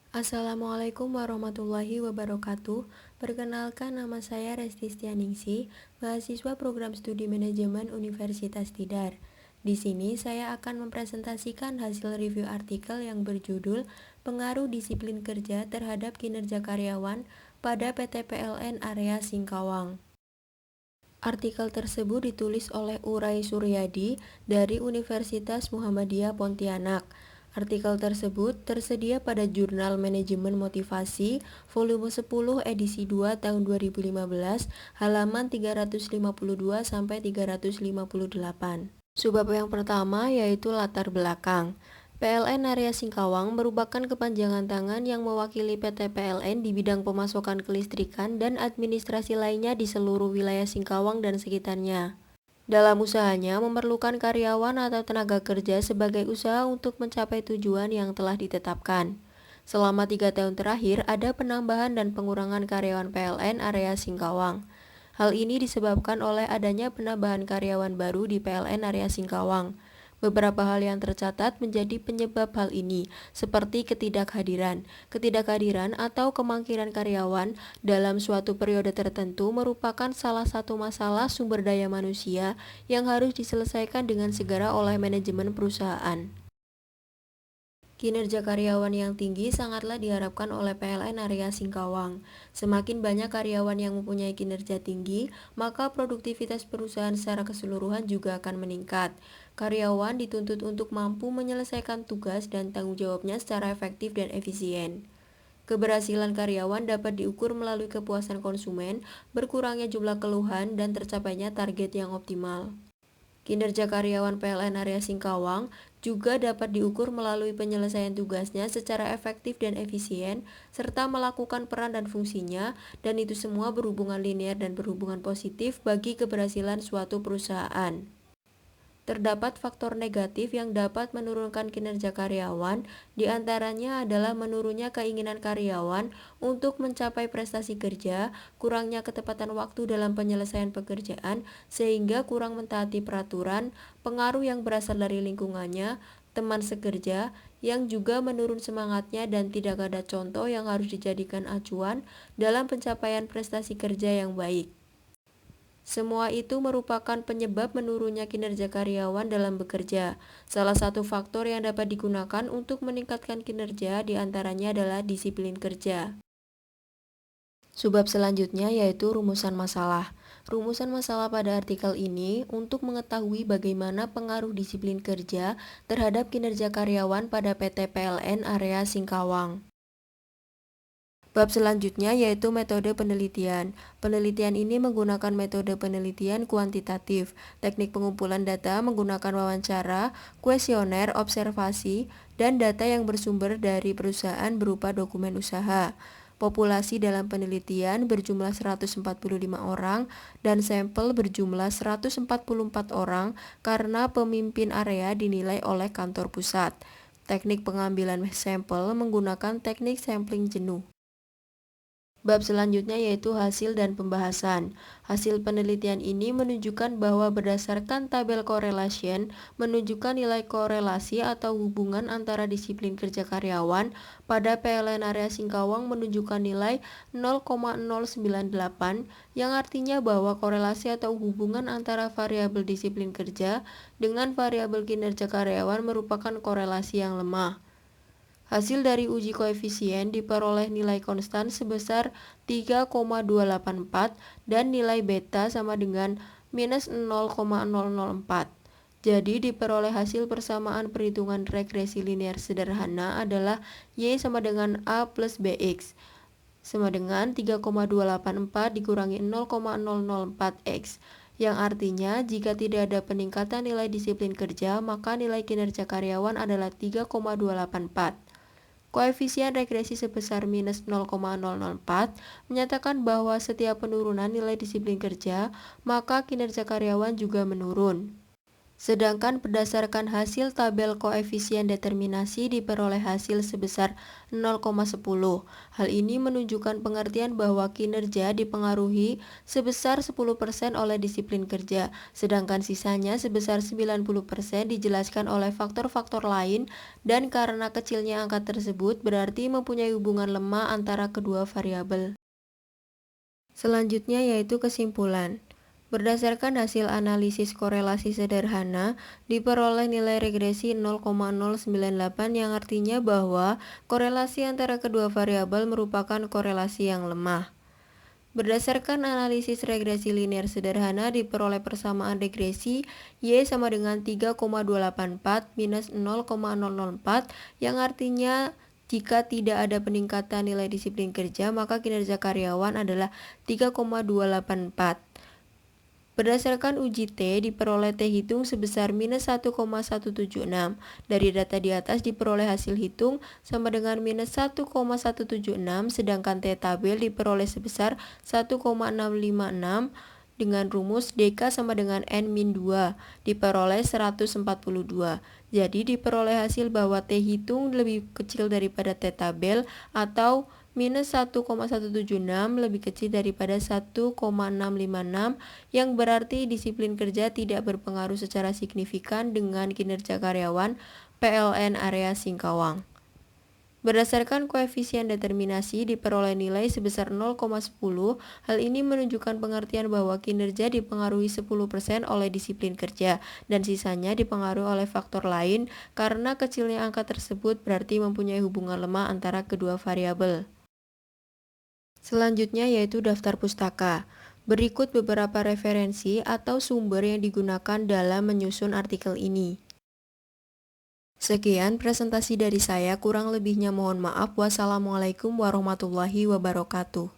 Assalamualaikum warahmatullahi wabarakatuh. Perkenalkan, nama saya Resti Stianingsih, mahasiswa program studi manajemen Universitas Tidar. Di sini saya akan mempresentasikan hasil review artikel yang berjudul Pengaruh Disiplin Kerja Terhadap Kinerja Karyawan pada PT PLN Area Singkawang. Artikel tersebut ditulis oleh Uray Suryadi dari Universitas Muhammadiyah Pontianak. Artikel tersebut tersedia pada Jurnal Manajemen Motivasi volume 10 edisi 2 tahun 2015 halaman 352 sampai 358. Subbab yang pertama yaitu latar belakang. PLN Area Singkawang merupakan kepanjangan tangan yang mewakili PT PLN di bidang pemasokan kelistrikan dan administrasi lainnya di seluruh wilayah Singkawang dan sekitarnya. Dalam usahanya memerlukan karyawan atau tenaga kerja sebagai usaha untuk mencapai tujuan yang telah ditetapkan. Selama 3 tahun terakhir ada penambahan dan pengurangan karyawan PLN Area Singkawang. Hal ini disebabkan oleh adanya penambahan karyawan baru di PLN Area Singkawang. Beberapa hal yang tercatat menjadi penyebab hal ini, seperti ketidakhadiran atau kemangkiran karyawan dalam suatu periode tertentu merupakan salah satu masalah sumber daya manusia yang harus diselesaikan dengan segera oleh manajemen perusahaan. Kinerja karyawan yang tinggi sangatlah diharapkan oleh PLN Area Singkawang. Semakin banyak karyawan yang mempunyai kinerja tinggi, maka produktivitas perusahaan secara keseluruhan juga akan meningkat. Karyawan dituntut untuk mampu menyelesaikan tugas dan tanggung jawabnya secara efektif dan efisien. Keberhasilan karyawan dapat diukur melalui kepuasan konsumen, berkurangnya jumlah keluhan, dan tercapainya target yang optimal. Kinerja karyawan PLN Area Singkawang juga dapat diukur melalui penyelesaian tugasnya secara efektif dan efisien, serta melakukan peran dan fungsinya, dan itu semua berhubungan linear dan berhubungan positif bagi keberhasilan suatu perusahaan. Terdapat faktor negatif yang dapat menurunkan kinerja karyawan, di antaranya adalah menurunnya keinginan karyawan untuk mencapai prestasi kerja, kurangnya ketepatan waktu dalam penyelesaian pekerjaan, sehingga kurang mentaati peraturan, pengaruh yang berasal dari lingkungannya, teman sekerja, yang juga menurun semangatnya dan tidak ada contoh yang harus dijadikan acuan dalam pencapaian prestasi kerja yang baik. Semua itu merupakan penyebab menurunnya kinerja karyawan dalam bekerja. Salah satu faktor yang dapat digunakan untuk meningkatkan kinerja diantaranya adalah disiplin kerja. Subbab selanjutnya yaitu rumusan masalah. Rumusan masalah pada artikel ini untuk mengetahui bagaimana pengaruh disiplin kerja terhadap kinerja karyawan pada PT PLN Area Singkawang. Bab selanjutnya yaitu metode penelitian. Penelitian ini menggunakan metode penelitian kuantitatif. Teknik pengumpulan data menggunakan wawancara, kuesioner, observasi, dan data yang bersumber dari perusahaan berupa dokumen usaha. Populasi dalam penelitian berjumlah 145 orang dan sampel berjumlah 144 orang karena pemimpin area dinilai oleh kantor pusat. Teknik pengambilan sampel menggunakan teknik sampling jenuh. Bab selanjutnya yaitu hasil dan pembahasan. Hasil penelitian ini menunjukkan bahwa berdasarkan tabel correlation, menunjukkan nilai korelasi atau hubungan antara disiplin kerja karyawan pada PLN Area Singkawang menunjukkan nilai 0,098, yang artinya bahwa korelasi atau hubungan antara variabel disiplin kerja dengan variabel kinerja karyawan merupakan korelasi yang lemah. Hasil dari uji koefisien diperoleh nilai konstan sebesar 3,284 dan nilai beta sama dengan minus 0,004. Jadi diperoleh hasil persamaan perhitungan regresi linear sederhana adalah Y sama dengan A plus BX sama dengan 3,284 dikurangi 0,004X, yang artinya jika tidak ada peningkatan nilai disiplin kerja maka nilai kinerja karyawan adalah 3,284. Koefisien regresi sebesar minus 0,004 menyatakan bahwa setiap penurunan nilai disiplin kerja, maka kinerja karyawan juga menurun. Sedangkan berdasarkan hasil tabel koefisien determinasi diperoleh hasil sebesar 0,10. Hal ini menunjukkan pengertian bahwa kinerja dipengaruhi sebesar 10% oleh disiplin kerja, sedangkan sisanya sebesar 90% dijelaskan oleh faktor-faktor lain, dan karena kecilnya angka tersebut berarti mempunyai hubungan lemah antara kedua variabel. Selanjutnya yaitu kesimpulan. Berdasarkan hasil analisis korelasi sederhana, diperoleh nilai regresi 0,098 yang artinya bahwa korelasi antara kedua variabel merupakan korelasi yang lemah. Berdasarkan analisis regresi linear sederhana, diperoleh persamaan regresi Y sama dengan 3,284 minus 0,004 yang artinya jika tidak ada peningkatan nilai disiplin kerja, maka kinerja karyawan adalah 3,284. Berdasarkan uji T, diperoleh T hitung sebesar minus 1,176. Dari data di atas diperoleh hasil hitung sama dengan minus 1,176, sedangkan T tabel diperoleh sebesar 1,656 dengan rumus DK sama dengan N-2, diperoleh 142. Jadi diperoleh hasil bahwa T hitung lebih kecil daripada T tabel atau minus 1,176 lebih kecil daripada 1,656, yang berarti disiplin kerja tidak berpengaruh secara signifikan dengan kinerja karyawan PLN area Singkawang. Berdasarkan koefisien determinasi diperoleh nilai sebesar 0,10. Hal ini menunjukkan pengertian bahwa kinerja dipengaruhi 10% oleh disiplin kerja dan sisanya dipengaruhi oleh faktor lain. Karena kecilnya angka tersebut berarti mempunyai hubungan lemah antara kedua variabel. Selanjutnya yaitu daftar pustaka. Berikut beberapa referensi atau sumber yang digunakan dalam menyusun artikel ini. Sekian presentasi dari saya, kurang lebihnya mohon maaf. Wassalamualaikum warahmatullahi wabarakatuh.